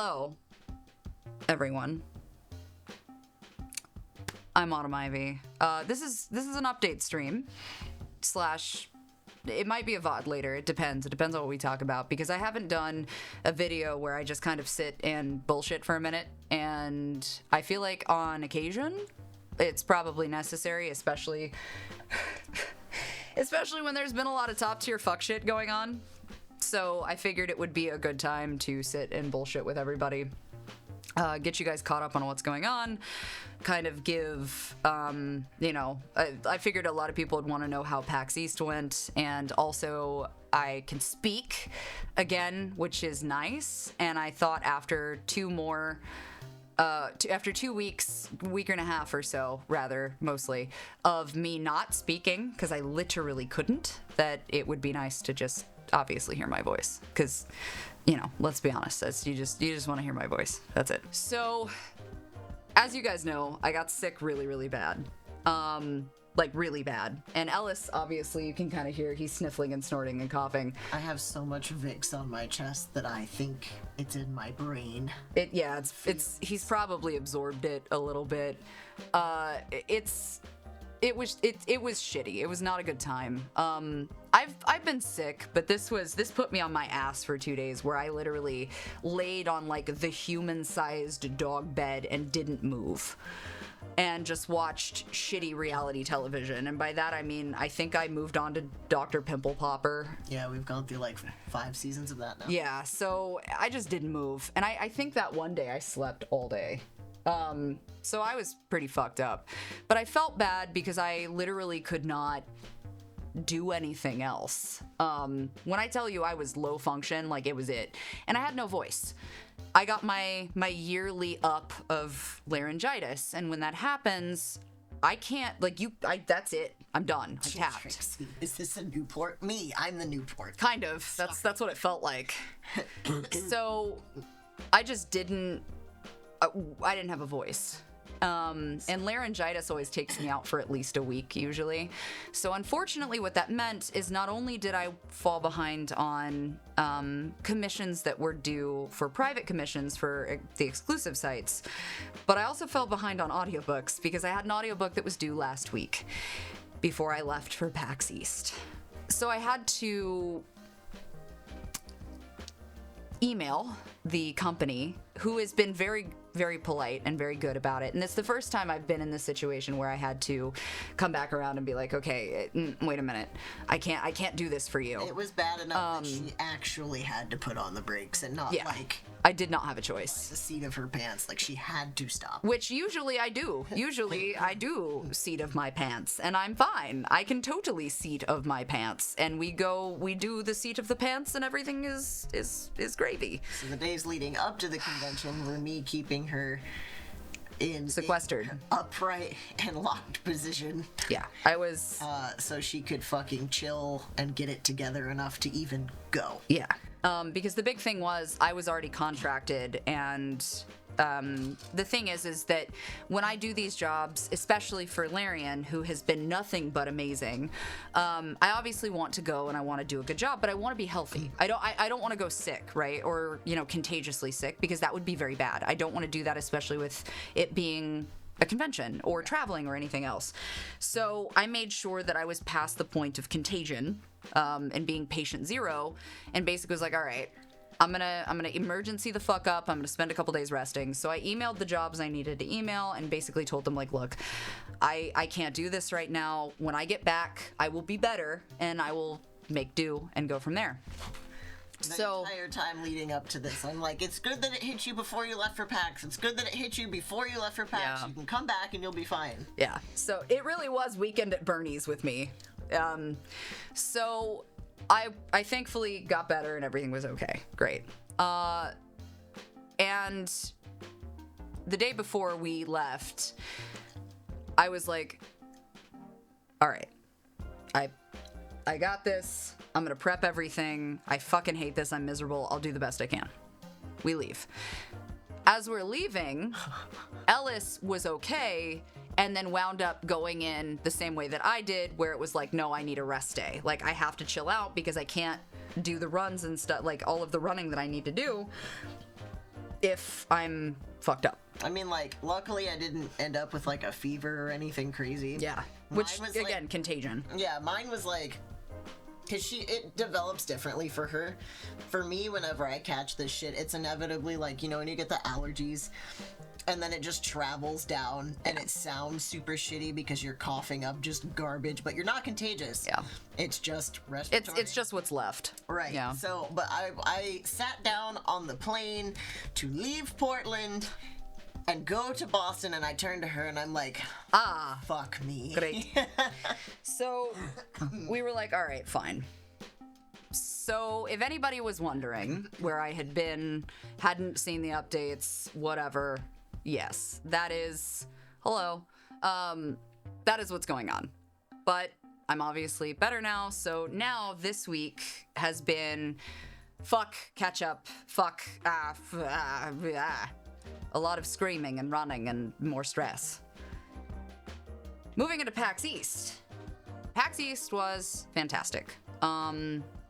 Hello, everyone. I'm Autumn Ivy. This is an update stream / it might be a VOD later. It depends. It depends on what we talk about, because I haven't done a video where I just kind of sit and bullshit for a minute, and I feel like on occasion it's probably necessary, especially when there's been a lot of top tier fuck shit going on. So I figured it would be a good time to sit and bullshit with everybody. Get you guys caught up on what's going on, kind of give, I figured a lot of people would want to know how PAX East went, and also I can speak again, which is nice, and I thought after after 2 weeks, week and a half or so, rather, mostly, of me not speaking, because I literally couldn't, that it would be nice to just obviously hear my voice, because, let's be honest, you just want to hear my voice. That's it. So, as you guys know, I got sick really, really bad. Really bad. And Ellis, obviously, you can kind of hear he's sniffling and snorting and coughing. I have so much Vicks on my chest that I think it's in my brain. He's probably absorbed it a little bit. It was shitty. It was not a good time. I've been sick, but this put me on my ass for 2 days, where I literally laid on the human-sized dog bed and didn't move, and just watched shitty reality television. And by that I mean I think I moved on to Dr. Pimple Popper. Yeah, we've gone through 5 seasons of that now. Yeah, so I just didn't move, and I think that one day I slept all day. So I was pretty fucked up, but I felt bad because I literally could not do anything else. When I tell you I was low function, it was it. And I had no voice. I got my yearly up of laryngitis, and when that happens, I can't, that's it. I'm done. I'm tapped. Trixie, is this a Newport? I'm the Newport. Kind of. That's what it felt like. So I just didn't have a voice. And laryngitis always takes me out for at least a week, usually. So unfortunately, what that meant is not only did I fall behind on commissions that were due for private commissions for the exclusive sites, but I also fell behind on audiobooks, because I had an audiobook that was due last week before I left for PAX East. So I had to email the company, who has been very, very polite and very good about it. And it's the first time I've been in this situation where I had to come back around and be like, okay, wait a minute. I can't do this for you. It was bad enough that she actually had to put on the brakes and not I did not have a choice. The seat of her pants. She had to stop. Which usually I do. Usually I do seat of my pants, and I'm fine. I can totally seat of my pants, and we do the seat of the pants, and everything is gravy. So the days leading up to the convention were me keeping her sequestered, in upright and locked position. Yeah, I was so she could fucking chill and get it together enough to even go. Yeah. Because the big thing was I was already contracted, and the thing is that when I do these jobs, especially for Larian, who has been nothing but amazing, I obviously want to go and I want to do a good job, but I want to be healthy. I don't want to go sick, right? Or, contagiously sick, because that would be very bad. I don't want to do that, especially with it being a convention or traveling or anything else. So I made sure that I was past the point of contagion, and being patient zero, and basically was like, all right, I'm gonna emergency the fuck up. I'm gonna spend a couple days resting. So I emailed the jobs I needed to email and basically told them, look, I can't do this right now. When I get back, I will be better, and I will make do and go from there. The entire time leading up to this, I'm like, it's good that it hit you before you left for PAX. It's good that it hit you before you left for PAX. Yeah. You can come back and you'll be fine. Yeah. So it really was weekend at Bernie's with me. So I thankfully got better and everything was okay. Great. And the day before we left, I was like, all right, I got this. I'm gonna prep everything. I fucking hate this. I'm miserable. I'll do the best I can. We leave. As we're leaving, Ellis was okay, and then wound up going in the same way that I did, where it was like, no, I need a rest day. I have to chill out because I can't do the runs and stuff, all of the running that I need to do. if I'm fucked up. I mean, like, luckily I didn't end up with, like, a fever or anything crazy. Yeah. Mine Which, was, again, like, contagion. Yeah, mine was, like, because it develops differently for her. For me, whenever I catch this shit, it's inevitably, like, you know, when you get the allergies, and then it just travels down, and it sounds super shitty because you're coughing up just garbage, but you're not contagious. Yeah. It's just respiratory. It's just what's left. Right. Yeah. So, but I sat down on the plane to leave Portland and go to Boston, and I turned to her and I'm like, fuck me. Great. So we were like, all right, fine. So if anybody was wondering where I had been, hadn't seen the updates, whatever, yes, that is, hello, that is what's going on. But I'm obviously better now, so now this week has been fuck, catch up, fuck, a lot of screaming and running and more stress. Moving into PAX East. PAX East was fantastic.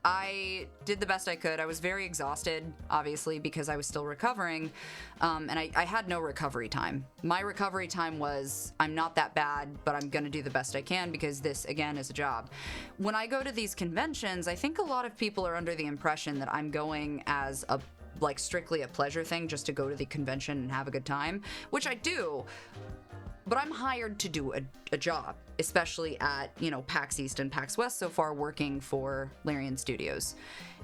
I did the best I could. I was very exhausted, obviously, because I was still recovering, and I had no recovery time. My recovery time was, I'm not that bad, but I'm gonna do the best I can because this, again, is a job. When I go to these conventions, I think a lot of people are under the impression that I'm going as a like strictly a pleasure thing, just to go to the convention and have a good time, which I do, but I'm hired to do a job, especially at, you know, PAX East and PAX West so far, working for Larian Studios.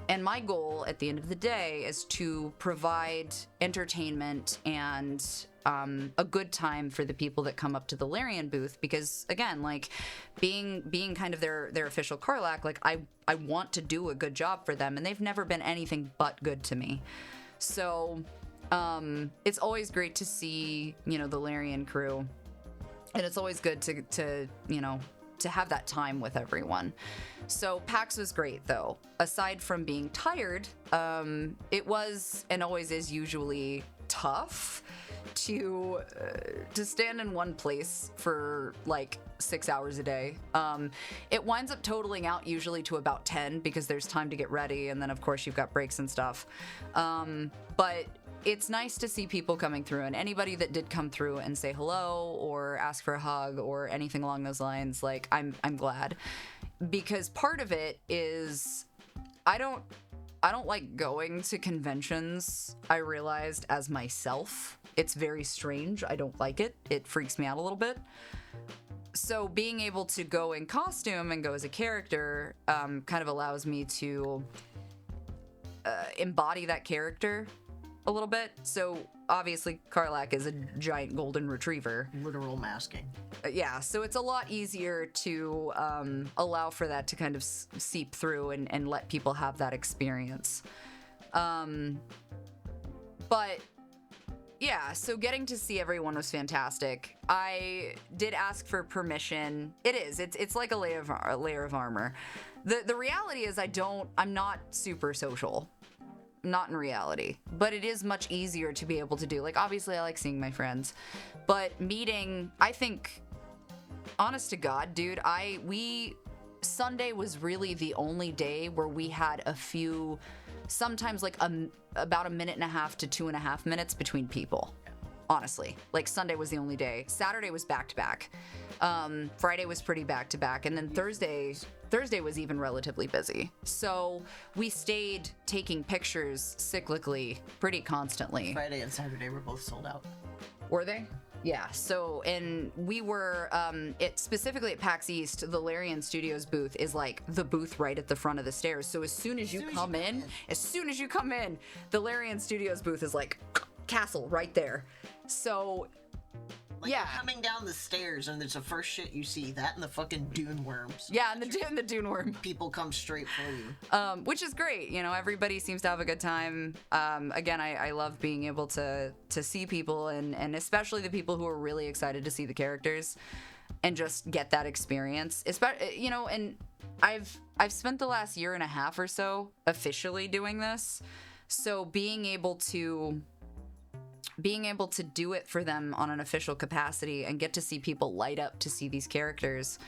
And my goal at the end of the day is to provide entertainment and a good time for the people that come up to the Larian booth, because again, like being kind of their official Karlak, like I want to do a good job for them, and they've never been anything but good to me. So it's always great to see, you know, the Larian crew, and it's always good to you know, to have that time with everyone. So PAX was great, though. Aside from being tired, it was and always is usually tough to stand in one place for like 6 hours a day. It winds up totaling out usually to about 10 because there's time to get ready, and then of course you've got breaks and stuff. But it's nice to see people coming through, and anybody that did come through and say hello or ask for a hug or anything along those lines, like I'm glad, because part of it is I don't like going to conventions, I realized, as myself. It's very strange. I don't like it. It freaks me out a little bit. So being able to go in costume and go as a character kind of allows me to embody that character a little bit. So obviously Karlak is a giant golden retriever. Literal masking. Yeah, so it's a lot easier to allow for that to kind of seep through and let people have that experience. But yeah, so getting to see everyone was fantastic. I did ask for permission. It's like a layer of armor. The reality is I'm not super social. Not in reality, but it is much easier to be able to do. Like, obviously I like seeing my friends, but meeting, I think, honest to God, dude, Sunday was really the only day where we had a few, sometimes like about a minute and a half to 2.5 minutes between people. Honestly, like Sunday was the only day. Saturday was back to back. Friday was pretty back to back, and then Thursday was even relatively busy. So we stayed taking pictures cyclically pretty constantly. Friday and Saturday were both sold out. Were they? Yeah. So, and we were, specifically at PAX East, the Larian Studios booth is like the booth right at the front of the stairs. So as soon as you come in, the Larian Studios booth is like castle right there. So, like, yeah, you're coming down the stairs and there's the first shit you see, that and the fucking dune worms. Yeah, and the dune worm. People come straight for you. Which is great. You know, everybody seems to have a good time. Again, I love being able to see people, and especially the people who are really excited to see the characters and just get that experience. You know, and I've spent the last year and a half or so officially doing this, so being able to do it for them on an official capacity and get to see people light up to see these characters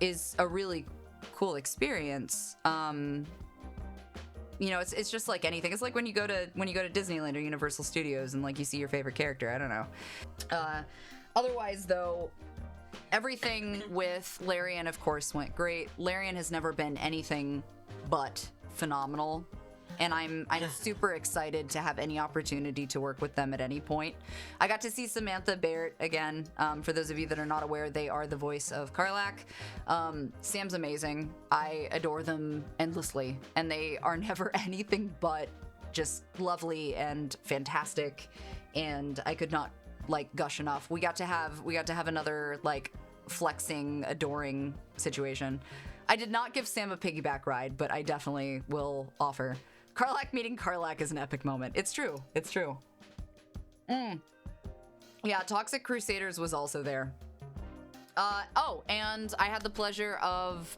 is a really cool experience. you know, it's just like anything. It's like when you go to Disneyland or Universal Studios and like you see your favorite character. I don't know. Otherwise, though, everything with Larian, of course, went great. Larian has never been anything but phenomenal, and I'm super excited to have any opportunity to work with them at any point. I got to see Samantha Barrett again. For those of you that are not aware, they are the voice of Karlak. Sam's amazing. I adore them endlessly, and they are never anything but just lovely and fantastic, and I could not like gush enough. We got to have another like flexing, adoring situation. I did not give Sam a piggyback ride, but I definitely will offer. Karlak meeting Karlak is an epic moment. It's true. It's true. Yeah, Toxic Crusaders was also there. And I had the pleasure of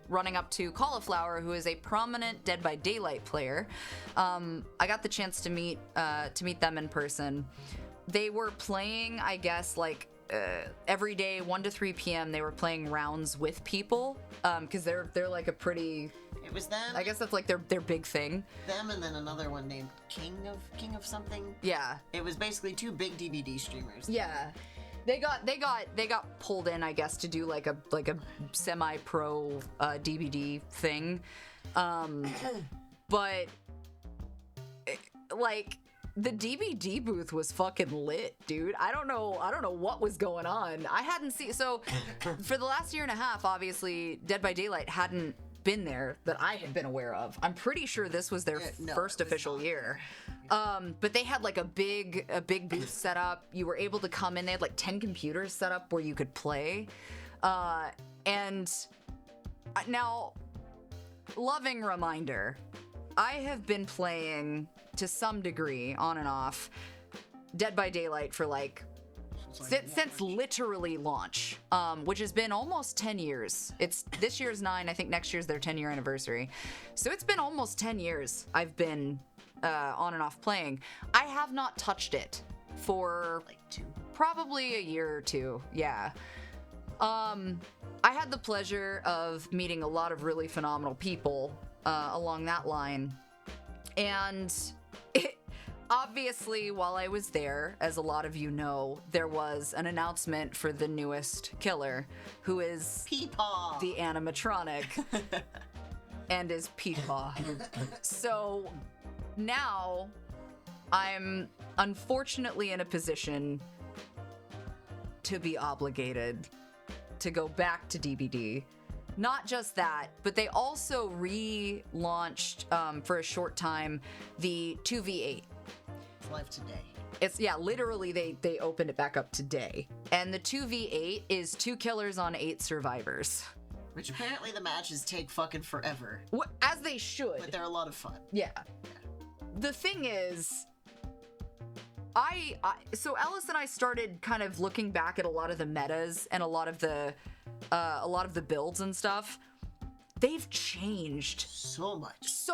running up to Cauliflower, who is a prominent Dead by Daylight player. I got the chance to meet them in person. They were playing, I guess, like every day, 1 to 3 p.m. They were playing rounds with people, because they're like a pretty. It was them. I guess that's like their big thing. Them and then another one named King of something. Yeah. It was basically 2 big DVD streamers. Yeah. They got pulled in, I guess, to do like a semi-pro DVD thing, but like the DVD booth was fucking lit, dude. I don't know what was going on. I hadn't seen, so for the last year and a half, obviously, Dead by Daylight hadn't been there that I had been aware of. I'm pretty sure this was their first official year. But they had like a big booth set up. You were able to come in. They had like 10 computers set up where you could play. And now, loving reminder, I have been playing to some degree on and off Dead by Daylight for like since literally launch, which has been almost 10 years. It's this year's 9. I think next year's their 10-year anniversary. So it's been almost 10 years I've been on and off playing. I have not touched it for Like 2. probably a year or 2. Yeah. I had the pleasure of meeting a lot of really phenomenal people along that line. And obviously, while I was there, as a lot of you know, there was an announcement for the newest killer, who is Peepaw. the animatronic and is Peepaw. So now I'm unfortunately in a position to be obligated to go back to DVD. Not just that, but they also relaunched for a short time the 2v8. It's live today. It's, yeah, literally they opened it back up today. And the 2v8 is 2 killers on 8 survivors. Which apparently the matches take fucking forever. As they should. But they're a lot of fun. Yeah. The thing is, so Ellis and I started kind of looking back at a lot of the metas and a lot of the builds and stuff. They've changed so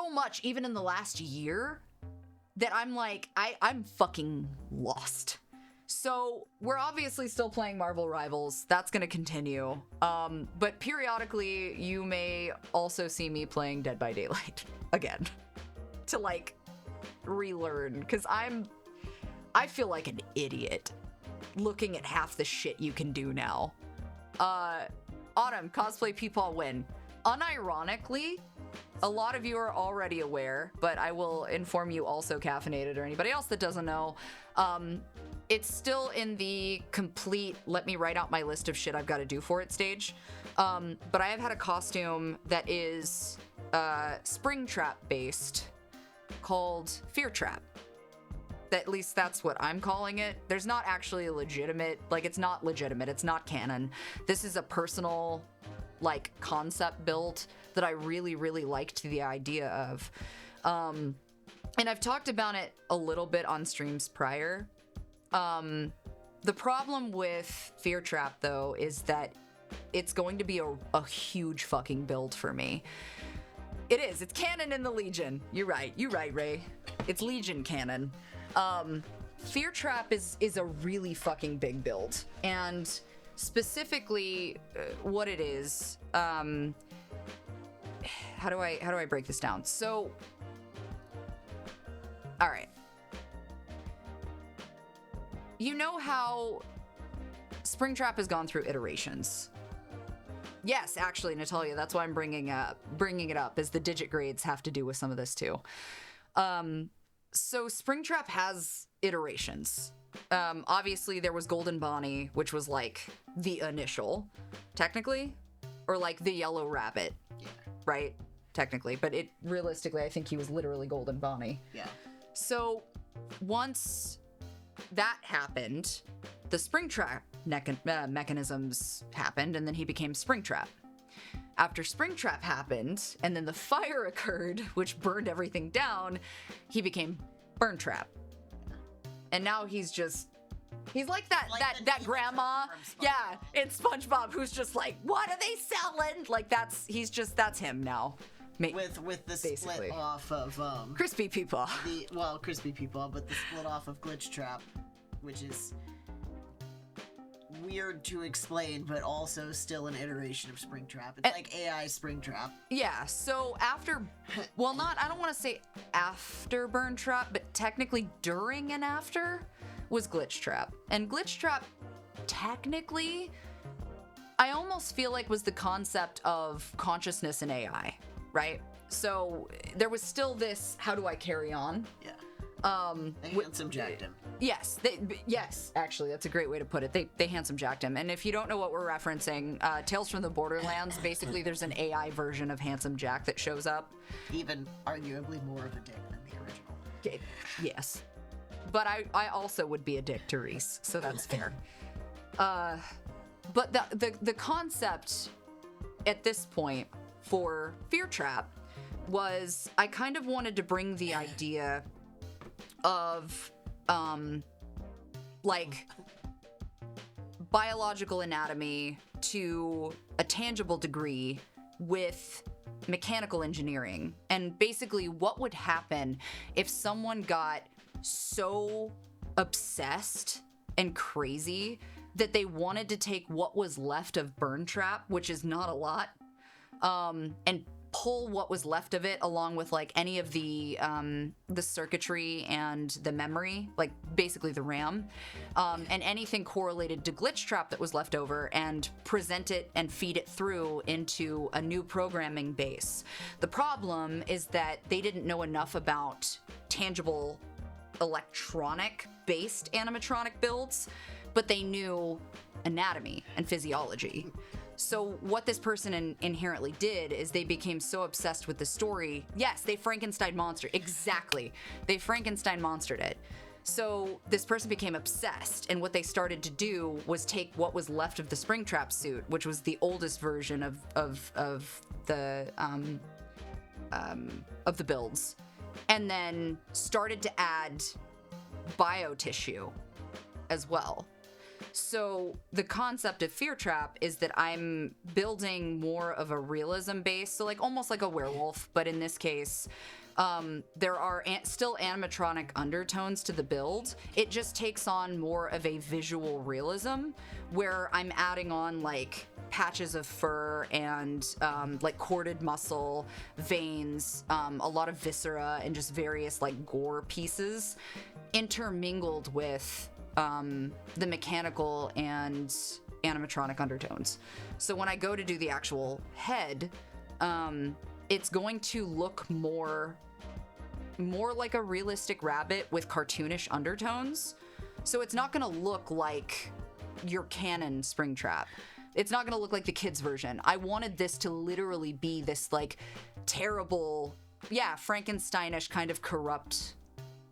much, even in the last year, that I'm like, I'm fucking lost. So we're obviously still playing Marvel Rivals. That's gonna continue. But periodically, you may also see me playing Dead by Daylight again to like relearn, because I feel like an idiot looking at half the shit you can do now. Autumn, cosplay Peepaw win. Unironically, a lot of you are already aware, but I will inform you also, Caffeinated, or anybody else that doesn't know. It's still in the complete, let me write out my list of shit I've got to do for it stage. But I have had a costume that is Springtrap based, called Fear Trap. At least that's what I'm calling it. There's not actually a legitimate, like, it's not legitimate. It's not canon. This is a personal, like, concept build that I really, really liked the idea of. And I've talked about it a little bit on streams prior. The problem with Fear Trap, though, is that it's going to be a huge fucking build for me. It is. It's canon in the Legion. You're right, Ray. It's Legion canon. Fear Trap is a really fucking big build, and specifically what it is, how do I break this down? So All right. You know how Springtrap has gone through iterations. Yes, actually, Natalia, that's why I'm bringing it up, is the digit grades have to do with some of this too. So Springtrap has iterations. Obviously, there was Golden Bonnie, which was like the initial, technically, or like the Yellow Rabbit, right? Technically, but realistically, I think he was literally Golden Bonnie. Yeah. So once that happened, the Springtrap mechanisms happened, and then he became Springtrap. After Springtrap happened, and then the fire occurred, which burned everything down, he became Burntrap. And now he's like that grandma, yeah, in SpongeBob, who's just like, what are they selling? Like that's him now. With the basically. split off of Crispy People. Crispy People, but the split off of Glitch Trap, which is weird to explain, but also still an iteration of Springtrap. It's like AI Springtrap. Yeah, so I don't want to say after Burn Trap, but technically during and after was Glitch Trap. And Glitch Trap, technically, I almost feel like was the concept of consciousness and AI, right? So there was still this, how do I carry on? Yeah. They handsome jacked him. Yes, actually, that's a great way to put it. They handsome jacked him. And if you don't know what we're referencing, Tales from the Borderlands, basically there's an AI version of Handsome Jack that shows up. Even arguably more of a dick than the original. Okay, yes. But I also would be a dick to Reese, so that's fair. But the concept at this point for Fear Trap was I kind of wanted to bring the idea of like biological anatomy to a tangible degree with mechanical engineering, and basically what would happen if someone got so obsessed and crazy that they wanted to take what was left of Burn Trap, which is not a lot, and pull what was left of it along with like any of the circuitry and the memory, like basically the RAM, and anything correlated to Glitch Trap that was left over, and present it and feed it through into a new programming base. The problem is that they didn't know enough about tangible electronic based animatronic builds, but they knew anatomy and physiology. So what this person inherently did is they became so obsessed with the story. Yes, they Frankenstein monster. Exactly. They Frankenstein monstered it. So this person became obsessed, and what they started to do was take what was left of the Springtrap suit, which was the oldest version of the builds, and then started to add biotissue as well. So the concept of Fear Trap is that I'm building more of a realism base, so like almost like a werewolf, but in this case, there are still animatronic undertones to the build. It just takes on more of a visual realism, where I'm adding on like patches of fur and like corded muscle, veins, a lot of viscera, and just various like gore pieces intermingled with the mechanical and animatronic undertones. So when I go to do the actual head, it's going to look more like a realistic rabbit with cartoonish undertones. So it's not going to look like your canon Springtrap. It's not going to look like the kids version. I wanted this to literally be this like terrible, Frankensteinish kind of corrupt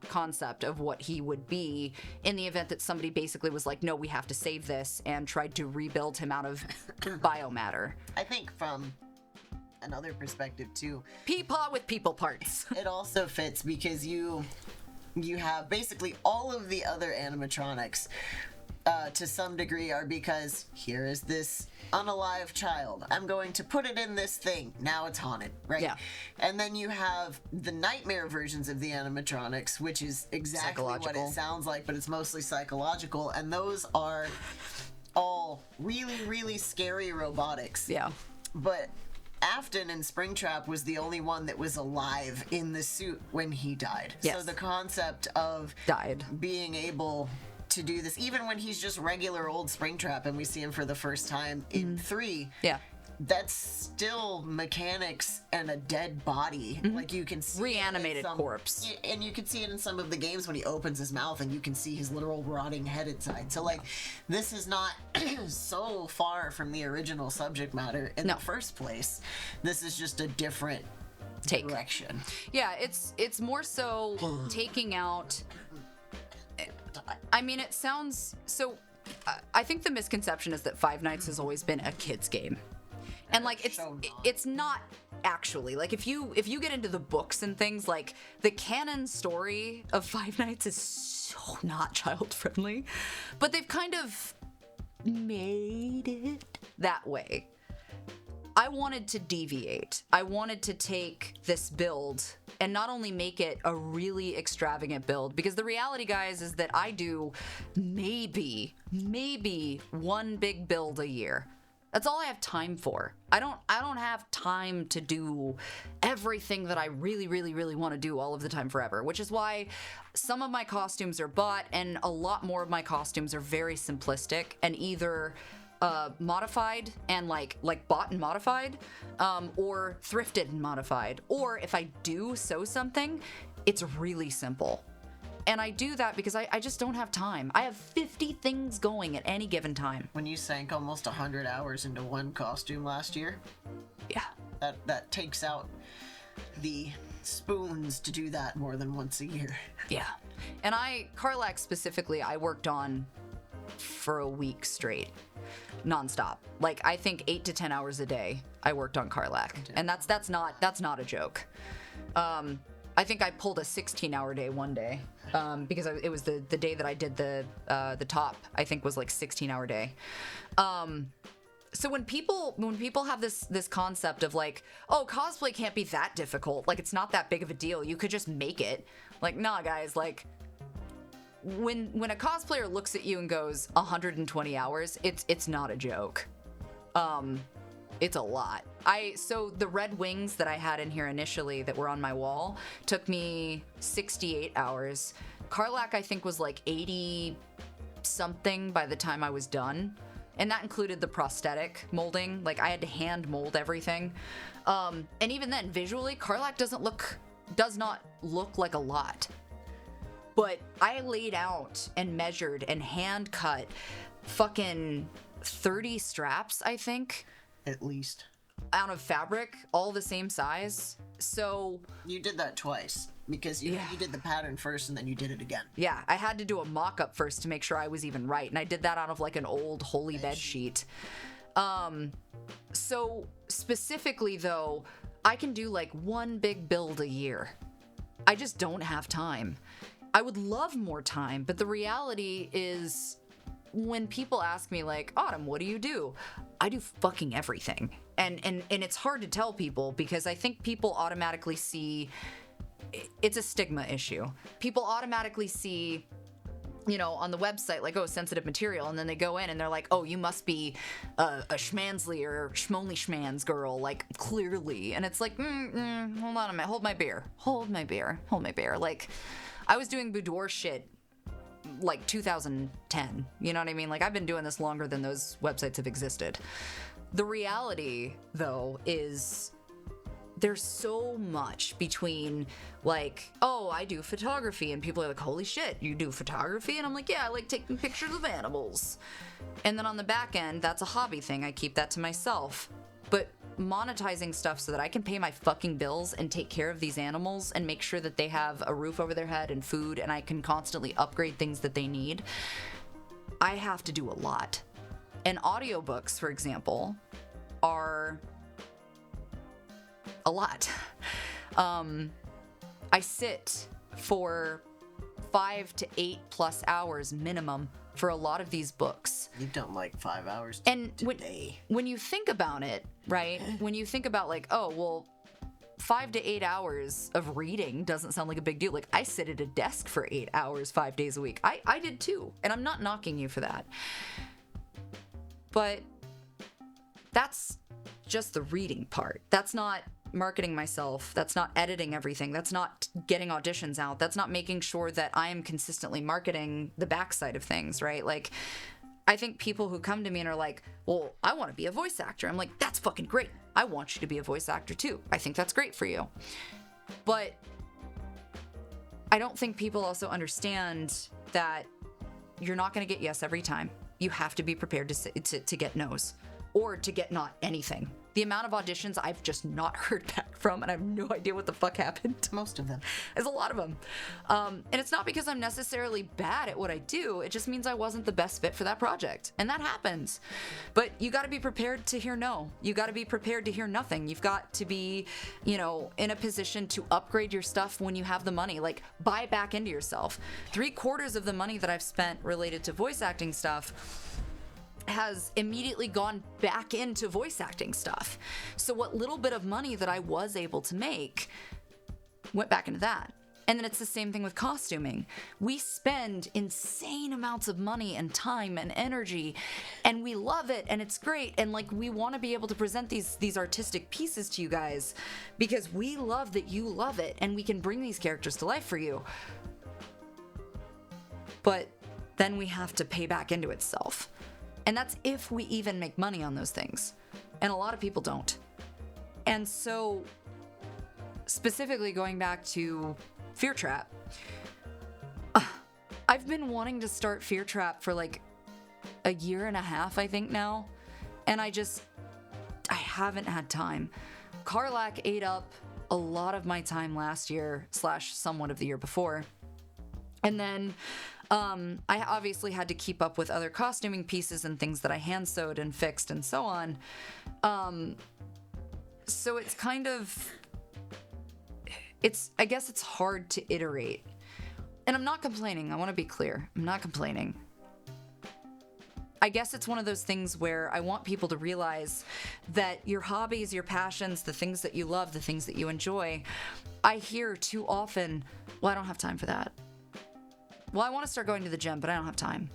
concept of what he would be in the event that somebody basically was like, no, we have to save this, and tried to rebuild him out of biomatter. I think from another perspective too, Peepaw with people parts. It also fits because you have basically all of the other animatronics to some degree are because here is this unalive child. I'm going to put it in this thing. Now it's haunted, right? Yeah. And then you have the nightmare versions of the animatronics, which is exactly what it sounds like, but it's mostly psychological. And those are all really, really scary robotics. Yeah. But Afton in Springtrap was the only one that was alive in the suit when he died. Yes. So the concept of being able to do this, even when he's just regular old Springtrap and we see him for the first time in 3, that's still mechanics and a dead body. Like, you can see reanimated corpse. And you can see it in some of the games when he opens his mouth and you can see his literal rotting head inside. So, like, this is not so far from the original subject matter in the first place. This is just a different direction. Yeah, it's more so taking out... I mean, it sounds... So, I think the misconception is that Five Nights has always been a kid's game. And like it's not actually. Like if you get into the books and things, like the canon story of Five Nights is so not child friendly, but they've kind of made it that way. I wanted to deviate. I wanted to take this build and not only make it a really extravagant build, because the reality, guys, is that I do maybe one big build a year. That's all I have time for. I don't have time to do everything that I really want to do all of the time forever, which is why some of my costumes are bought and a lot more of my costumes are very simplistic and either modified and like bought and modified, or thrifted and modified. Or if I do sew something, it's really simple. And I do that because I just don't have time. I have 50 things going at any given time. When you sank almost 100 hours into one costume last year, that takes out the spoons to do that more than once a year. Yeah. And Karlak specifically, I worked on for a week straight, nonstop. Like, I think 8 to 10 hours a day I worked on Karlak. And that's not a joke. I think I pulled a 16-hour day one day, because it was the day that I did the top. I think was like 16-hour day. So when people have this concept of like, oh, cosplay can't be that difficult, like it's not that big of a deal, you could just make it. Like, nah, guys, like when a cosplayer looks at you and goes 120 hours, it's not a joke. It's a lot. So the red wings that I had in here initially that were on my wall took me 68 hours. Karlak, I think, was like 80 something by the time I was done. And that included the prosthetic molding. Like, I had to hand mold everything. And even then, visually, Karlak does not look like a lot. But I laid out and measured and hand cut fucking 30 straps, I think. At least. Out of fabric, all the same size. So you did that twice because you did the pattern first and then you did it again. Yeah, I had to do a mock-up first to make sure I was even right, and I did that out of like an old holy bed sheet. So specifically though, I can do like one big build a year. I just don't have time. I would love more time, but the reality is, when people ask me like, Autumn, what do you do? I do fucking everything. And it's hard to tell people because I think people automatically see, it's a stigma issue. People automatically see, you know, on the website, like, oh, sensitive material, and then they go in and they're like, oh, you must be a schmansley or schmonly schmans girl, like, clearly. And it's like, hold on a minute, hold my beer. Like, I was doing boudoir shit like 2010, you know what I mean? Like, I've been doing this longer than those websites have existed. The reality, though, is there's so much between, like, oh, I do photography, and people are like, holy shit, you do photography? And I'm like, yeah, I like taking pictures of animals. And then on the back end, that's a hobby thing. I keep that to myself. But monetizing stuff so that I can pay my fucking bills and take care of these animals and make sure that they have a roof over their head and food, and I can constantly upgrade things that they need, I have to do a lot. And audiobooks, for example, are a lot. I sit for 5 to 8 plus hours minimum for a lot of these books. You've done like 5 hours and today. When you think about it, right? When you think about like, oh, well, 5 to 8 hours of reading doesn't sound like a big deal. Like, I sit at a desk for 8 hours, 5 days a week. I did too. And I'm not knocking you for that. But that's just the reading part. That's not marketing myself. That's not editing everything. That's not getting auditions out. That's not making sure that I am consistently marketing the backside of things, right? Like, I think people who come to me and are like, well, I want to be a voice actor. I'm like, that's fucking great. I want you to be a voice actor too. I think that's great for you. But I don't think people also understand that you're not going to get yes every time. You have to be prepared to get no's, or to get not anything. The amount of auditions I've just not heard back from, and I have no idea what the fuck happened. Most of them. There's a lot of them. And it's not because I'm necessarily bad at what I do. It just means I wasn't the best fit for that project. And that happens. But you got to be prepared to hear no. You got to be prepared to hear nothing. You've got to be, in a position to upgrade your stuff when you have the money. Like, buy back into yourself. 3/4 of the money that I've spent related to voice acting stuff has immediately gone back into voice acting stuff. So what little bit of money that I was able to make went back into that. And then it's the same thing with costuming. We spend insane amounts of money and time and energy, and we love it, and it's great, and like, we want to be able to present these artistic pieces to you guys because we love that you love it, and we can bring these characters to life for you. But then we have to pay back into itself. And that's if we even make money on those things. And a lot of people don't. And so, specifically going back to Fear Trap, I've been wanting to start Fear Trap for like a year and a half, I think now. And I haven't had time. Carlac ate up a lot of my time last year / somewhat of the year before. And then I obviously had to keep up with other costuming pieces and things that I hand sewed and fixed and so on. So it's kind of, I guess it's hard to iterate. And I'm not complaining. I want to be clear. I'm not complaining. I guess it's one of those things where I want people to realize that your hobbies, your passions, the things that you love, the things that you enjoy, I hear too often, well, I don't have time for that. Well, I want to start going to the gym, but I don't have time.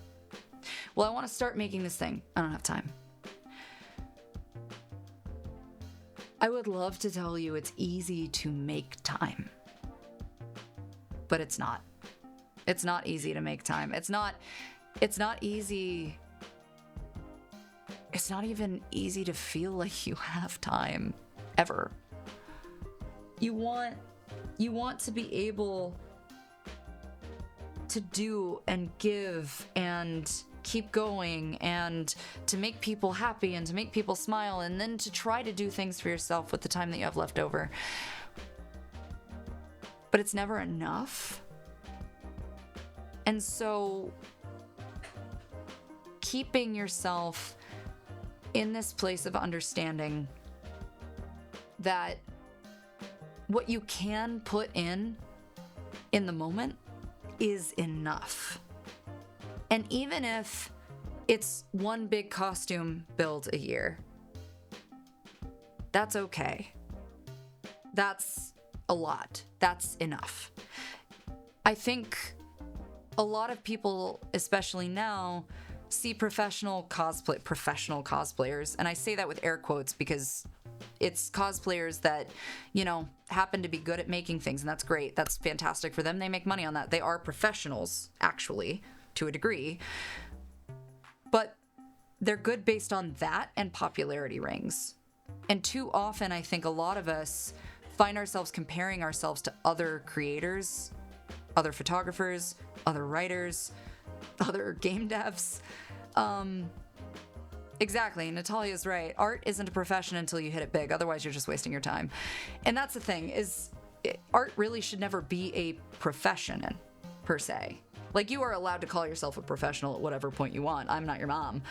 Well, I want to start making this thing. I don't have time. I would love to tell you it's easy to make time, but it's not. It's not easy to make time. It's not easy. It's not even easy to feel like you have time, ever. You want to be able to do and give and keep going and to make people happy and to make people smile and then to try to do things for yourself with the time that you have left over. But it's never enough. And so keeping yourself in this place of understanding that what you can put in the moment is enough. And even if it's one big costume build a year, that's okay. That's a lot. That's enough. I think a lot of people, especially now, see professional cosplayers, and I say that with air quotes because it's cosplayers that, happen to be good at making things, and that's great. That's fantastic for them. They make money on that. They are professionals, actually, to a degree. But they're good based on that and popularity rings. And too often, I think a lot of us find ourselves comparing ourselves to other creators, other photographers, other writers, other game devs. Exactly. Natalia's right. Art isn't a profession until you hit it big. Otherwise, you're just wasting your time. And that's the thing, art really should never be a profession per se. Like, you are allowed to call yourself a professional at whatever point you want. I'm not your mom.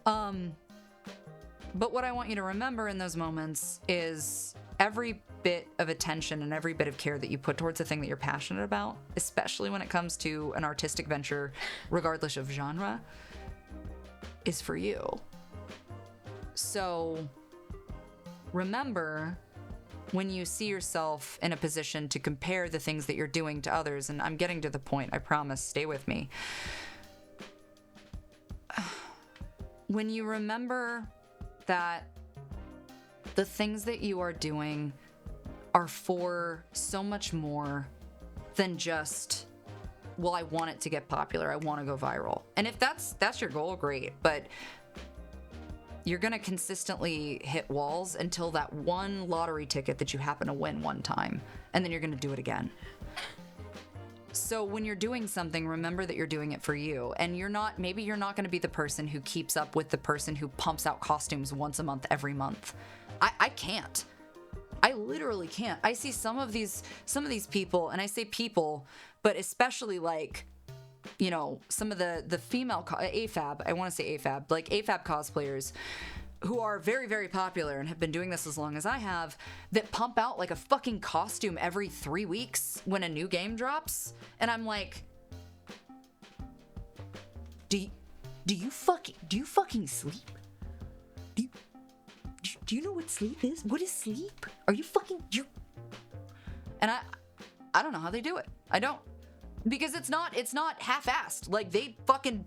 But what I want you to remember in those moments is every bit of attention and every bit of care that you put towards a thing that you're passionate about, especially when it comes to an artistic venture, regardless of genre, is for you. So remember, when you see yourself in a position to compare the things that you're doing to others, and I'm getting to the point, I promise, stay with me. When you remember that the things that you are doing are for so much more than just, well, I want it to get popular. I want to go viral. And if that's your goal, great. But you're going to consistently hit walls until that one lottery ticket that you happen to win one time. And then you're going to do it again. So when you're doing something, remember that you're doing it for you. And maybe you're not going to be the person who keeps up with the person who pumps out costumes once a month, every month. I can't. I literally can't. I see some of these people, and I say people, but especially like, you know, some of the female AFAB, I want to say AFAB, like AFAB cosplayers who are very, very popular and have been doing this as long as I have, that pump out like a fucking costume every 3 weeks when a new game drops. And I'm like, do you fucking sleep? Do you know what sleep is? What is sleep? Are you fucking And I don't know how they do it. I don't. Because it's not half-assed. Like they fucking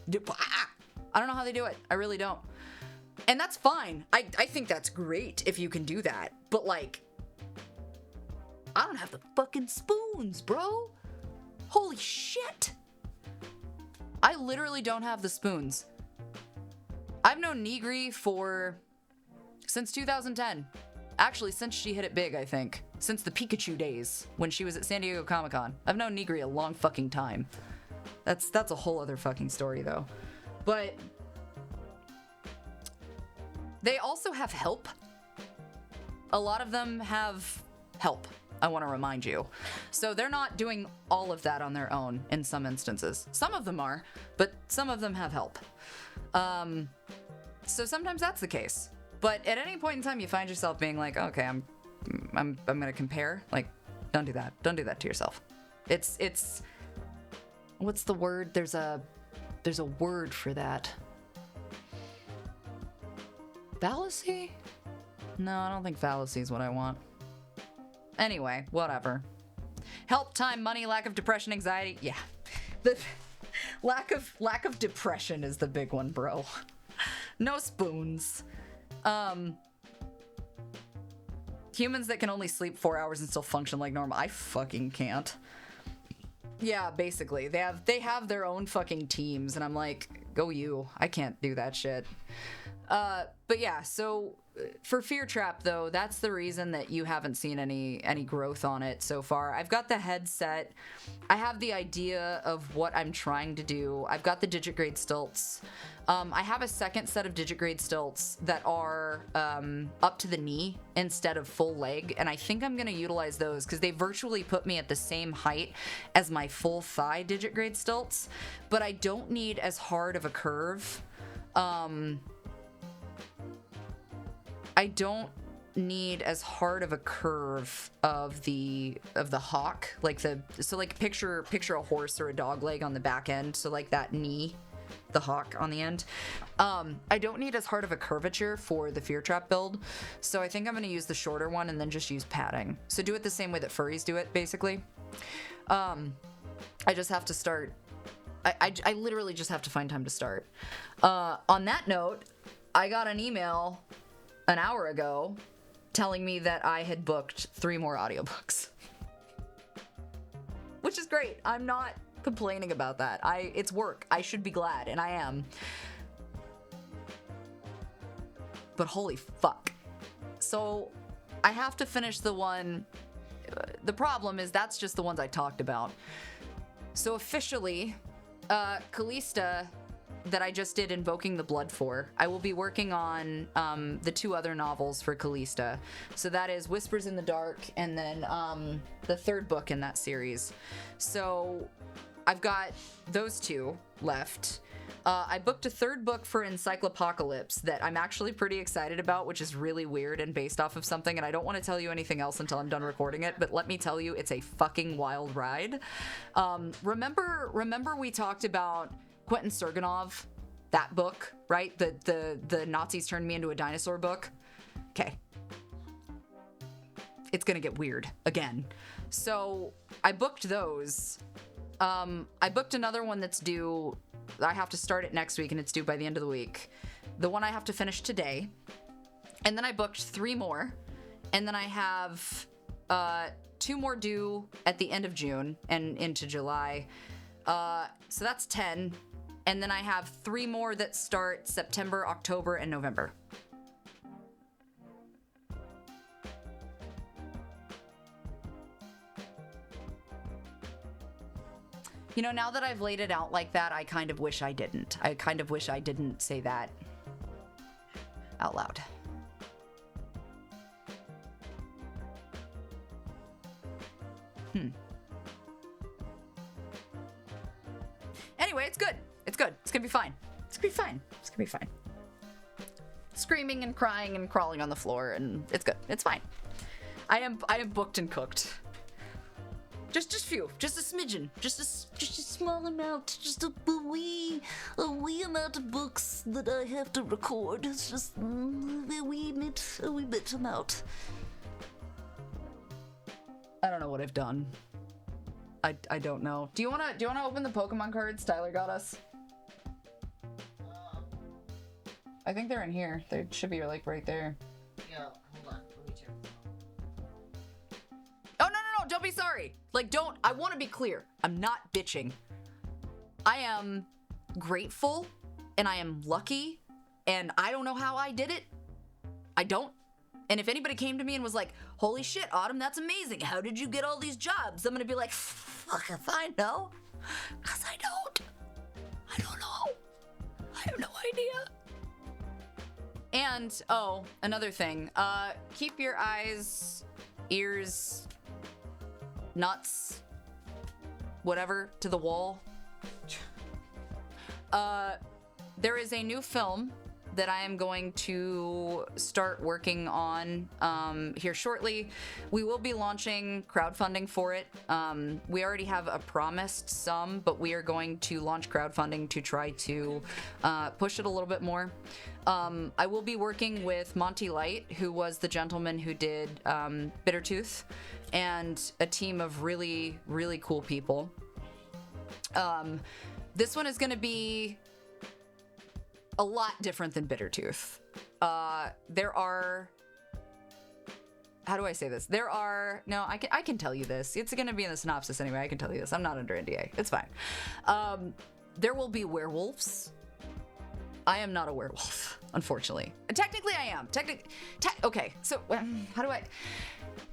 I don't know how they do it. I really don't. And that's fine. I think that's great if you can do that. But like, I don't have the fucking spoons, bro. Holy shit. I literally don't have the spoons. I've known Nigri since 2010. Actually, since she hit it big, I think. Since the Pikachu days, when she was at San Diego Comic-Con. I've known Nigri a long fucking time. That's a whole other fucking story, though. But they also have help. A lot of them have help, I want to remind you. So they're not doing all of that on their own in some instances. Some of them are, but some of them have help. So sometimes that's the case. But at any point in time, you find yourself being like, okay, I'm gonna compare. Like, don't do that. Don't do that to yourself. It's what's the word? There's a word for that. Fallacy? No, I don't think fallacy is what I want. Anyway, whatever. Help, time, money, lack of depression, anxiety. Yeah. The lack of depression is the big one, bro. No spoons. Humans that can only sleep 4 hours and still function like normal. I fucking can't. Yeah, basically. They have their own fucking teams, and I'm like, go you. I can't do that shit. But yeah, so for Fear Trap, though, that's the reason that you haven't seen any growth on it so far. I've got the headset. I have the idea of what I'm trying to do. I've got the digigrade stilts. I have a second set of digigrade stilts that are up to the knee instead of full leg, and I think I'm going to utilize those because they virtually put me at the same height as my full thigh digigrade stilts, but I don't need as hard of a curve. I don't need as hard of a curve of the hawk, picture a horse or a dog leg on the back end, so like that knee, the hawk on the end. I don't need as hard of a curvature for the Fear Trap build, so I think I'm going to use the shorter one and then just use padding. So do it the same way that furries do it, basically. I just have to start. I literally just have to find time to start. On that note, I got an email an hour ago telling me that I had booked 3 more audiobooks. Which is great. I'm not complaining about that. It's work. I should be glad, and I am. But holy fuck. So I have to finish the one. The problem is that's just the ones I talked about. So officially, Callista, that I just did Invoking the Blood for, I will be working on the 2 other novels for Callista. So that is Whispers in the Dark and then the 3rd book in that series. So I've got those 2 left. I booked a 3rd book for Encyclopocalypse that I'm actually pretty excited about, which is really weird and based off of something, and I don't want to tell you anything else until I'm done recording it, but let me tell you, it's a fucking wild ride. Remember we talked about Quentin Serganov, that book, right? The Nazis turned me into a dinosaur book. Okay. It's gonna get weird again. So I booked those. I booked another one that's due. I have to start it next week and it's due by the end of the week. The one I have to finish today. And then I booked 3 more. And then I have 2 more due at the end of June and into July. So that's 10. And then I have 3 more that start September, October, and November. You know, now that I've laid it out like that, I kind of wish I didn't. I kind of wish I didn't say that out loud. Anyway, it's good. It's good. It's gonna be fine. It's gonna be fine. It's gonna be fine. Screaming and crying and crawling on the floor, and it's good. It's fine. I am booked and cooked. Just few, just a smidgen, just a small amount, just a wee amount of books that I have to record. It's just a wee bit amount. I don't know what I've done. I don't know. Do you wanna open the Pokemon cards Tyler got us? I think they're in here. They should be like right there. Yeah, hold on. Let me check. Oh, no, don't be sorry. Like, I want to be clear. I'm not bitching. I am grateful and I am lucky and I don't know how I did it. I don't. And if anybody came to me and was like, holy shit, Autumn, that's amazing. How did you get all these jobs? I'm going to be like, fuck if I know. Because I don't. I don't know. I have no idea. And, oh, another thing. Keep your eyes, ears, nuts, whatever, to the wall. There is a new film that I am going to start working on here shortly. We will be launching crowdfunding for it. We already have a promised sum, but we are going to launch crowdfunding to try to push it a little bit more. I will be working with Monty Light, who was the gentleman who did Bittertooth, and a team of really, really cool people. This one is going to be a lot different than Bittertooth. There are... How do I say this? No, I can tell you this. It's going to be in the synopsis anyway. I can tell you this. I'm not under NDA. It's fine. There will be werewolves. I am not a werewolf, unfortunately. Technically, I am. Okay, so how do I...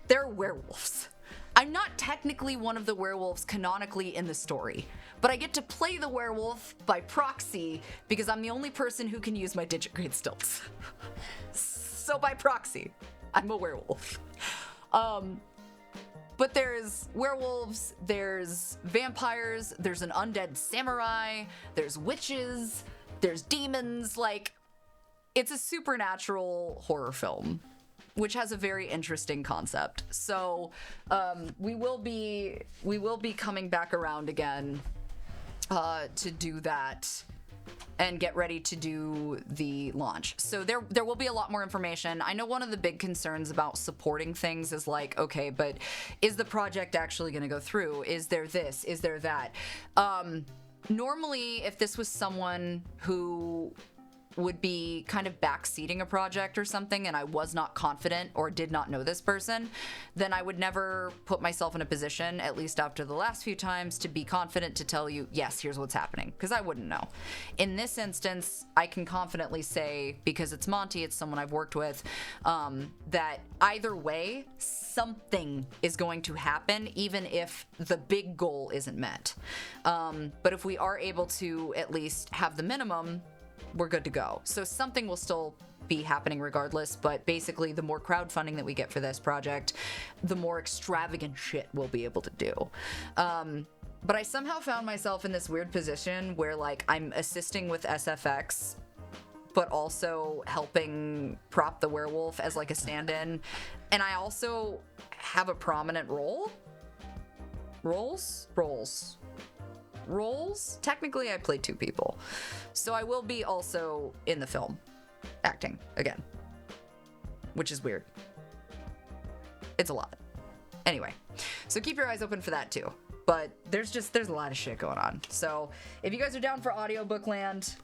They're werewolves. I'm not technically one of the werewolves canonically in the story, but I get to play the werewolf by proxy because I'm the only person who can use my digigrade stilts. So by proxy, I'm a werewolf. But there's werewolves, there's vampires, there's an undead samurai, there's witches, there's demons. Like, it's a supernatural horror film, which has a very interesting concept. So we will be coming back around again to do that and get ready to do the launch. So there will be a lot more information. I know one of the big concerns about supporting things is like, okay, but is the project actually going to go through? Is there this? Is there that? Normally, if this was someone who would be kind of backseating a project or something and I was not confident or did not know this person, then I would never put myself in a position, at least after the last few times, to be confident to tell you, yes, here's what's happening, because I wouldn't know. In this instance, I can confidently say, because it's Monty, it's someone I've worked with, that either way, something is going to happen, even if the big goal isn't met. But if we are able to at least have the minimum, we're good to go. So something will still be happening regardless, but basically the more crowdfunding that we get for this project, the more extravagant shit we'll be able to do. But I somehow found myself in this weird position where, like, I'm assisting with SFX, but also helping prop the werewolf as like a stand-in. And I also have a prominent role. Roles? Technically, I play 2 people. So I will be also in the film, acting again, which is weird. It's a lot. Anyway, so keep your eyes open for that too. But there's a lot of shit going on. So if you guys are down for audiobook land,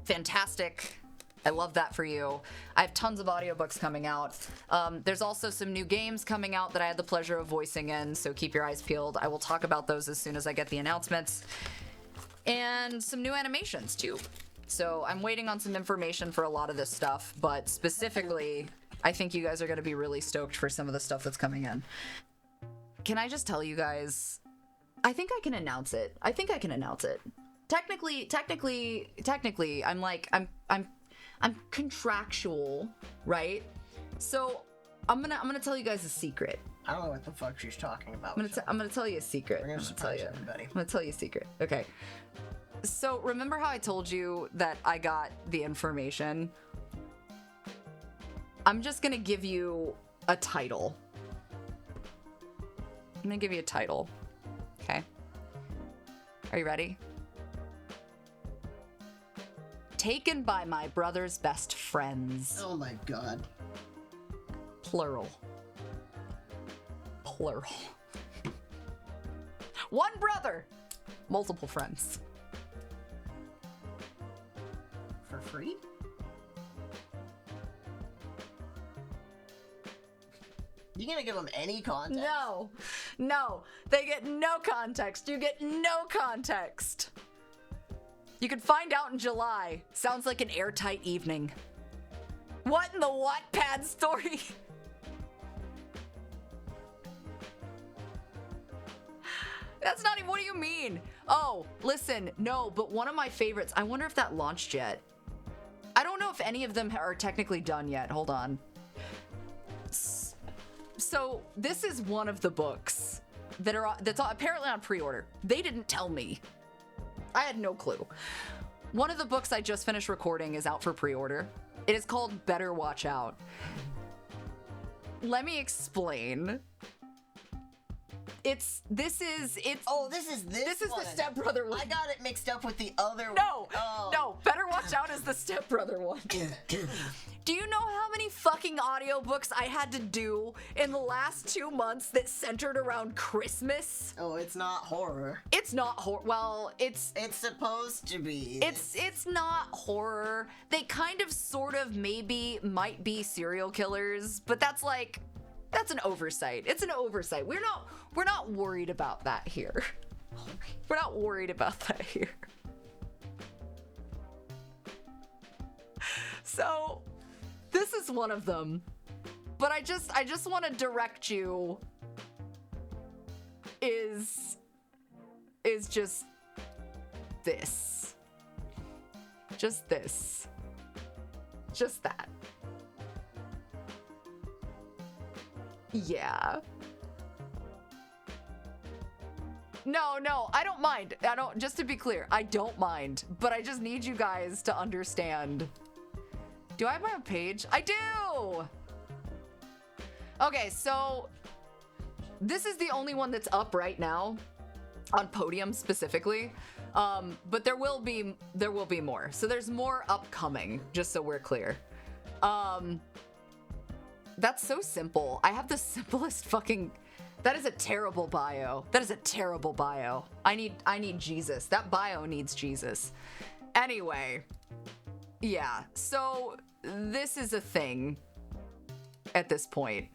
fantastic. I love that for you. I have tons of audiobooks coming out. There's also some new games coming out that I had the pleasure of voicing in, so keep your eyes peeled. I will talk about those as soon as I get the announcements. And some new animations, too. So I'm waiting on some information for a lot of this stuff, but specifically, I think you guys are going to be really stoked for some of the stuff that's coming in. Can I just tell you guys, I think I can announce it. Technically, I'm contractual, right? So I'm gonna tell you guys a secret. I don't know what the fuck she's talking about. I'm gonna tell you a secret. We're gonna surprise everybody. I'm gonna tell you a secret. Okay. So remember how I told you that I got the information? I'm just gonna give you a title. I'm gonna give you a title. Okay. Are you ready? Taken by my brother's best friends. Oh my god. Plural. One brother, multiple friends. For free? You gonna give them any context? No. They get no context. You get no context. You can find out in July. Sounds like an airtight evening. What in the Wattpad story? That's not even, what do you mean? Oh, listen, no, but one of my favorites, I wonder if that launched yet. I don't know if any of them are technically done yet. Hold on. So this is one of the books that's apparently on pre-order. They didn't tell me. I had no clue. One of the books I just finished recording is out for pre-order. It is called Better Watch Out. Let me explain. This is this one. the stepbrother one. I got it mixed up with the other one. No, Better Watch Out is the stepbrother one. Do you know how many fucking audiobooks I had to do in the last 2 months that centered around Christmas? Oh, it's not horror. It's not horror. Well, it's supposed to be. It's not horror. They kind of sort of maybe might be serial killers, but that's an oversight. It's an oversight. We're not worried about that here. We're not worried about that here. So, this is one of them. But I just want to direct you is just this. Just this. Just that. Yeah. No, I don't mind. Just to be clear, I don't mind, but I just need you guys to understand. Do I have my own page? I do! Okay, so this is the only one that's up right now on Podium specifically. But there will be more. So there's more upcoming, just so we're clear. That's so simple. I have the simplest fucking... That is a terrible bio. I need Jesus. That bio needs Jesus. Anyway. Yeah. So this is a thing at this point.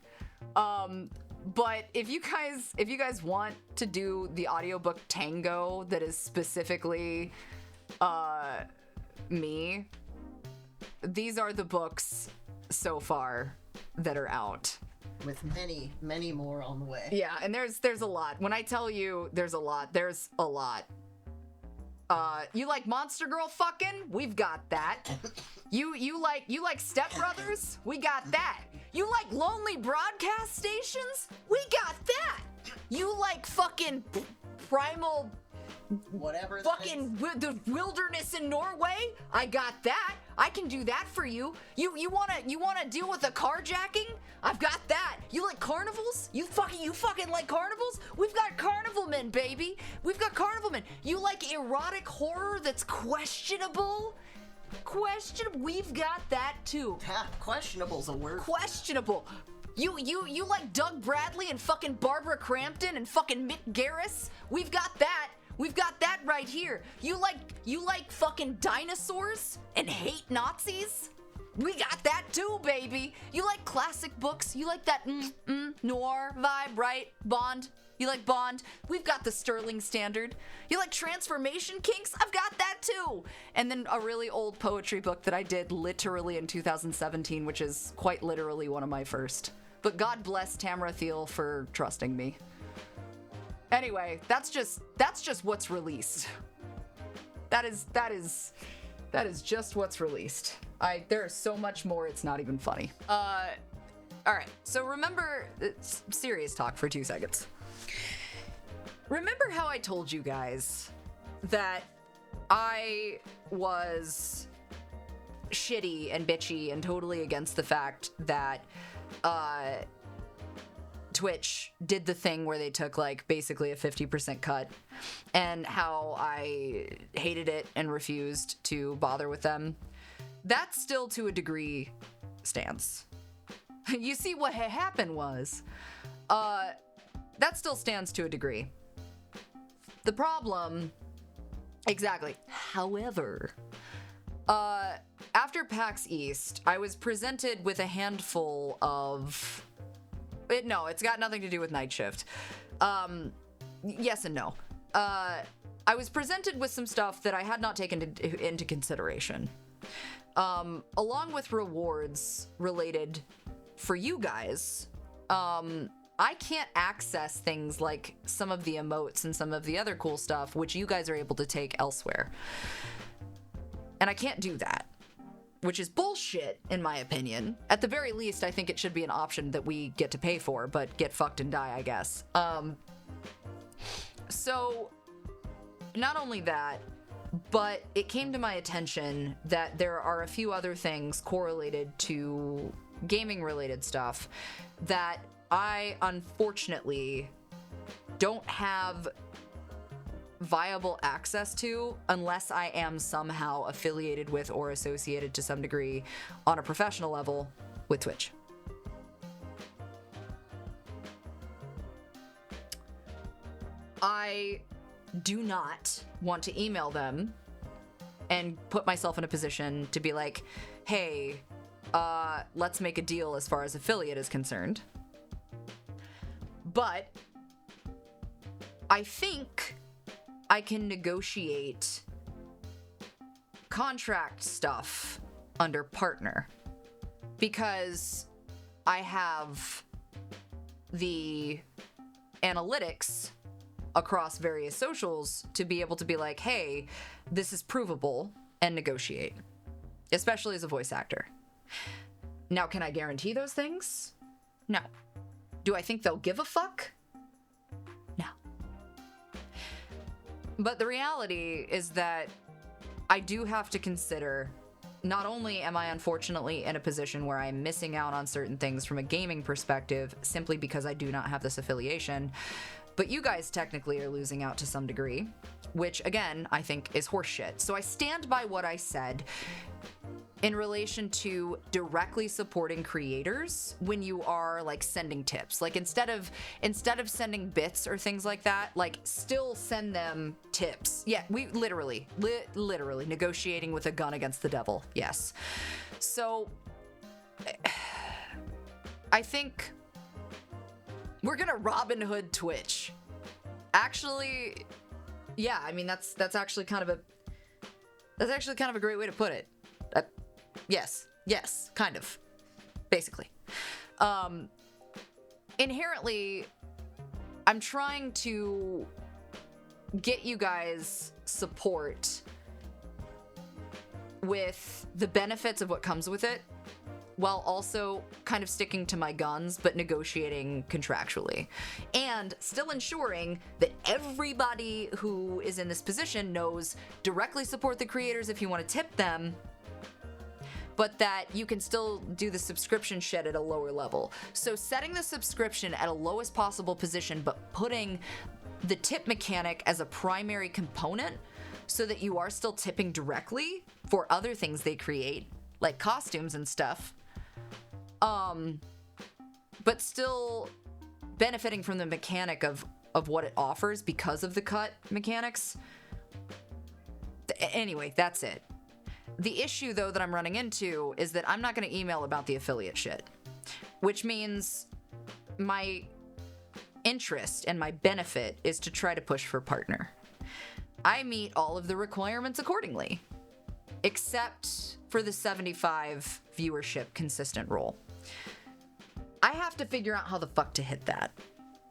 But if you guys want to do the audiobook tango that is specifically me, these are the books so far that are out. With many, many more on the way. Yeah, and there's a lot. When I tell you there's a lot. You like Monster Girl fucking? We've got that. You like Step Brothers? We got that. You like lonely broadcast stations? We got that. You like fucking primal whatever fucking the wilderness in Norway? I got that. I can do that for you. You wanna deal with a carjacking? I've got that. You like carnivals? You fucking like carnivals? We've got carnival men, baby. We've got carnival men. You like erotic horror that's questionable? We've got that too. Questionable's a word. Questionable. You like Doug Bradley and fucking Barbara Crampton and fucking Mick Garris? We've got that. We've got that right here. You like fucking dinosaurs and hate Nazis? We got that too, baby. You like classic books? You like that noir vibe, right? Bond? You like Bond? We've got the Sterling Standard. You like transformation kinks? I've got that too. And then a really old poetry book that I did literally in 2017, which is quite literally one of my first. But God bless Tamara Thiel for trusting me. Anyway, that's just what's released. That is just what's released. There is so much more, it's not even funny. All right, so remember, serious talk for 2 seconds. Remember how I told you guys that I was shitty and bitchy and totally against the fact that Twitch did the thing where they took like basically a 50% cut, and how I hated it and refused to bother with them? That still to a degree stands. You see, what had happened was that still stands to a degree. The problem, exactly. However, after PAX East, I was presented with a handful of... it's got nothing to do with night shift. Yes and no. I was presented with some stuff that I had not taken into consideration. Along with rewards related for you guys, I can't access things like some of the emotes and some of the other cool stuff, which you guys are able to take elsewhere. And I can't do that, which is bullshit, in my opinion. At the very least, I think it should be an option that we get to pay for, but get fucked and die, I guess. So, not only that, but it came to my attention that there are a few other things correlated to gaming-related stuff that I, unfortunately, don't have viable access to unless I am somehow affiliated with or associated to some degree on a professional level with Twitch. I do not want to email them and put myself in a position to be like, hey, let's make a deal as far as affiliate is concerned. But I think I can negotiate contract stuff under partner, because I have the analytics across various socials to be able to be like, hey, this is provable, and negotiate, especially as a voice actor. Now, can I guarantee those things? No. Do I think they'll give a fuck? No. But the reality is that I do have to consider, not only am I unfortunately in a position where I'm missing out on certain things from a gaming perspective simply because I do not have this affiliation, but you guys technically are losing out to some degree, which again, I think is horseshit. So I stand by what I said in relation to directly supporting creators when you are like sending tips. Like instead of sending bits or things like that, like still send them tips. Yeah, we literally negotiating with a gun against the devil. Yes. So I think we're gonna Robin Hood Twitch. Actually, yeah, I mean that's actually kind of a great way to put it. Yes, kind of, basically. Inherently, I'm trying to get you guys support with the benefits of what comes with it, while also kind of sticking to my guns, but negotiating contractually. And still ensuring that everybody who is in this position knows directly support the creators if you want to tip them, but that you can still do the subscription shit at a lower level. So setting the subscription at a lowest possible position, but putting the tip mechanic as a primary component so that you are still tipping directly for other things they create, like costumes and stuff. But still benefiting from the mechanic of what it offers because of the cut mechanics. Anyway, that's it. The issue, though, that I'm running into is that I'm not going to email about the affiliate shit, which means my interest and my benefit is to try to push for partner. I meet all of the requirements accordingly, except for the 75 viewership consistent rule. I have to figure out how the fuck to hit that,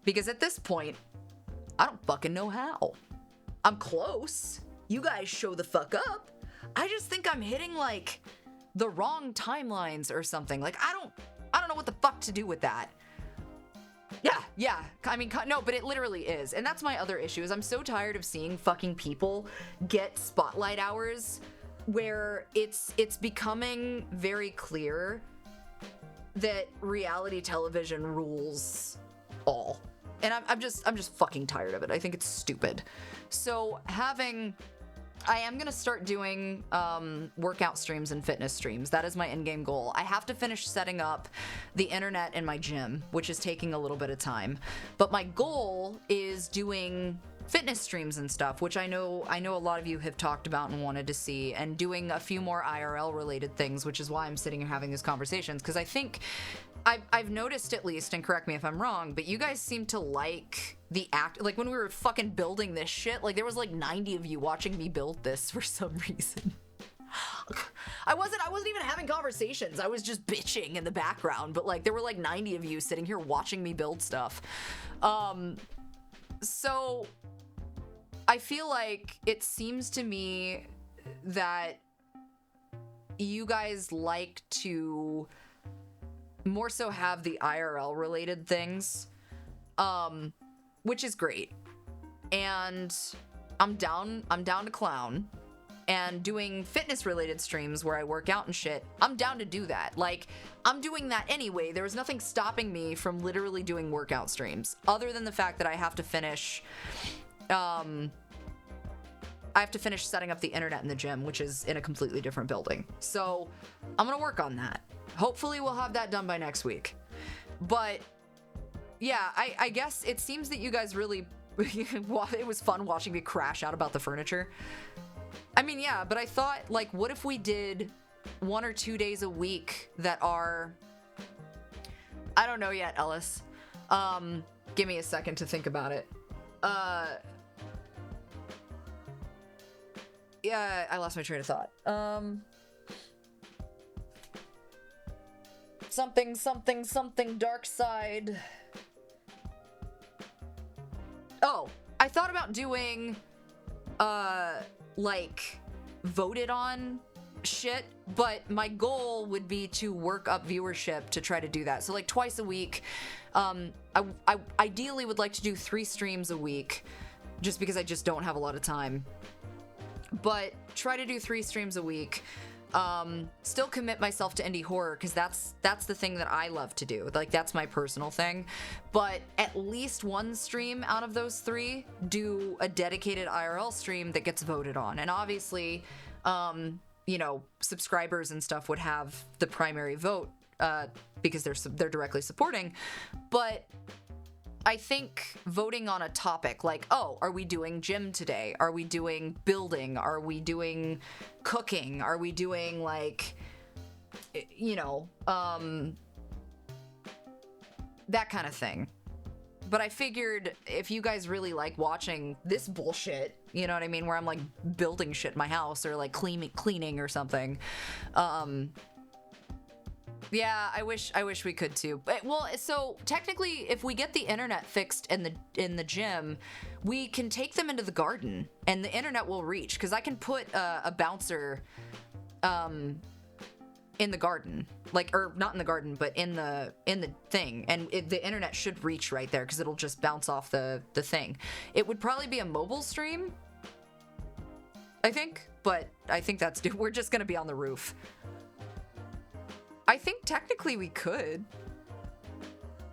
because at this point, I don't fucking know how. I'm close. You guys show the fuck up. I just think I'm hitting like the wrong timelines or something. Like I don't know what the fuck to do with that. Yeah. I mean, no, but it literally is. And that's my other issue is I'm so tired of seeing fucking people get spotlight hours where it's becoming very clear that reality television rules all. And I'm just fucking tired of it. I think it's stupid. So I am going to start doing workout streams and fitness streams. That is my in-game goal. I have to finish setting up the internet in my gym, which is taking a little bit of time. But my goal is doing fitness streams and stuff, which I know a lot of you have talked about and wanted to see, and doing a few more IRL related things, which is why I'm sitting here having these conversations, because I think I've noticed, at least, and correct me if I'm wrong, but you guys seem to like the act. Like when we were fucking building this shit, like there was like 90 of you watching me build this for some reason. I wasn't even having conversations. I was just bitching in the background, but like there were like 90 of you sitting here watching me build stuff. So I feel like it seems to me that you guys like to more so have the IRL related things, which is great. And I'm down to clown, and doing fitness related streams where I work out and shit. I'm down to do that. Like, I'm doing that anyway. There was nothing stopping me from literally doing workout streams other than the fact that I have to finish setting up the internet in the gym, which is in a completely different building. So I'm gonna work on that. Hopefully we'll have that done by next week. But yeah, I guess it seems that you guys really, it was fun watching me crash out about the furniture. I mean, yeah, but I thought, like, what if we did 1 or 2 days a week that are, I don't know yet, Ellis. Give me a second to think about it. Yeah, I lost my train of thought. Something dark side. Oh, I thought about doing, like, voted on shit, but my goal would be to work up viewership to try to do that. So, like, twice a week. I ideally would like to do 3 streams a week, just because I just don't have a lot of time. But try to do 3 streams a week. Still commit myself to indie horror, because that's the thing that I love to do. Like, that's my personal thing. But at least 1 stream out of those 3, do a dedicated IRL stream that gets voted on. And obviously, you know, subscribers and stuff would have the primary vote, because they're directly supporting. But I think voting on a topic like, oh, are we doing gym today? Are we doing building? Are we doing cooking? Are we doing, like, you know, that kind of thing. But I figured if you guys really like watching this bullshit, you know what I mean, where I'm like building shit in my house or like cleaning or something, yeah, I wish we could too. But, well, so technically, if we get the internet fixed in the gym, we can take them into the garden, and the internet will reach. Because I can put a bouncer, in the garden, like, or not in the garden, but in the thing, and the internet should reach right there because it'll just bounce off the thing. It would probably be a mobile stream, I think, but I think we're just gonna be on the roof. I think technically we could.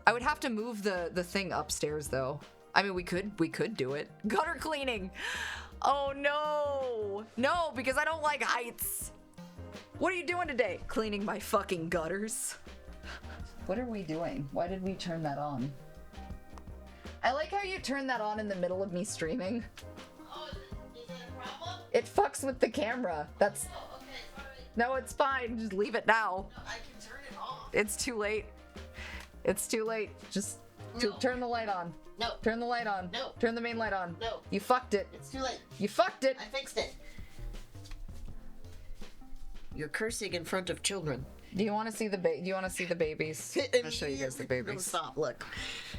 I would have to move the thing upstairs though. I mean, we could do it. Gutter cleaning. Oh no. No, because I don't like heights. What are you doing today? Cleaning my fucking gutters. What are we doing? Why did we turn that on? I like how you turn that on in the middle of me streaming. Oh, is it a problem? It fucks with the camera. That's... Oh, okay, sorry. No, it's fine. Just leave it now. No, I can turn it off. It's too late. It's too late. Just turn the light on. No. Turn the light on. No. Turn the main light on. No. You fucked it. It's too late. You fucked it. I fixed it. You're cursing in front of children. Do you want to see the Do you want to see the babies? I'll show you guys the No, babies. stop. Look.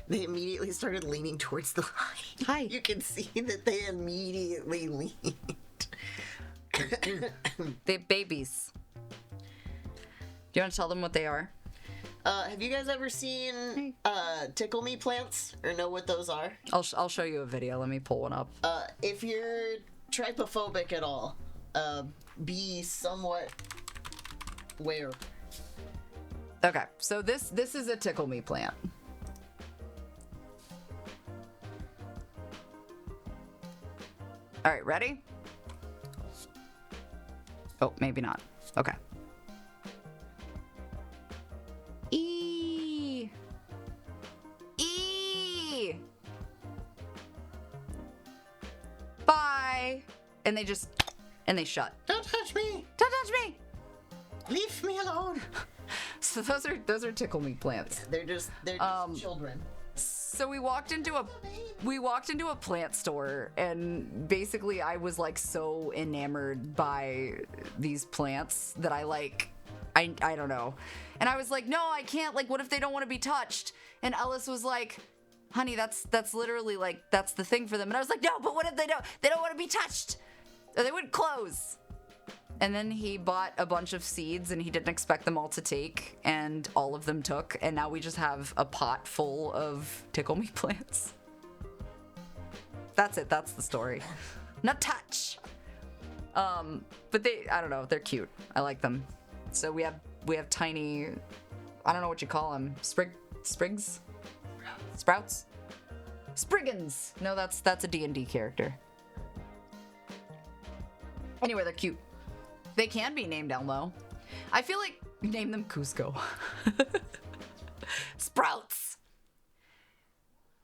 They immediately started leaning towards the light. Hi. You can see that they immediately leaned. They're babies. Do you want to tell them what they are? Have you guys ever seen Tickle Me plants or know what those are? I'll show you a video. Let me pull one up. If you're trypophobic at all, be somewhat aware. Okay, so this is a Tickle Me plant. All right, ready? Oh, maybe not. Okay. E. Bye. And they shut. Don't touch me! Don't touch me. Leave me alone! So those are Tickle Me plants. They're just children. So we walked into a plant store, and basically I was like so enamored by these plants that I don't know. And I was like, no, I can't. Like, what if they don't want to be touched? And Ellis was like, honey, that's literally like, that's the thing for them. And I was like, no, but what if they don't want to be touched? Or they wouldn't close. And then he bought a bunch of seeds, and he didn't expect them all to take, and all of them took, and now we just have a pot full of Tickle Me plants. That's it. That's the story. Not touch. But I don't know. They're cute. I like them. So we have tiny, I don't know what you call them. Sprigs? Sprouts? Spriggans. No, that's a D&D character. Anyway, they're cute. They can be named Elmo. I feel like name them Cusco. Sprouts.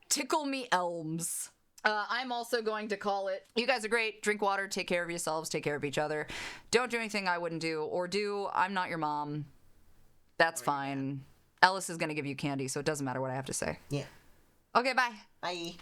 Tickle Me Elms. I'm also going to call it, you guys are great. Drink water, take care of yourselves, take care of each other. Don't do anything I wouldn't do, or do, I'm not your mom. That's fine. Ellis is going to give you candy, so it doesn't matter what I have to say. Yeah. Okay, bye. Bye.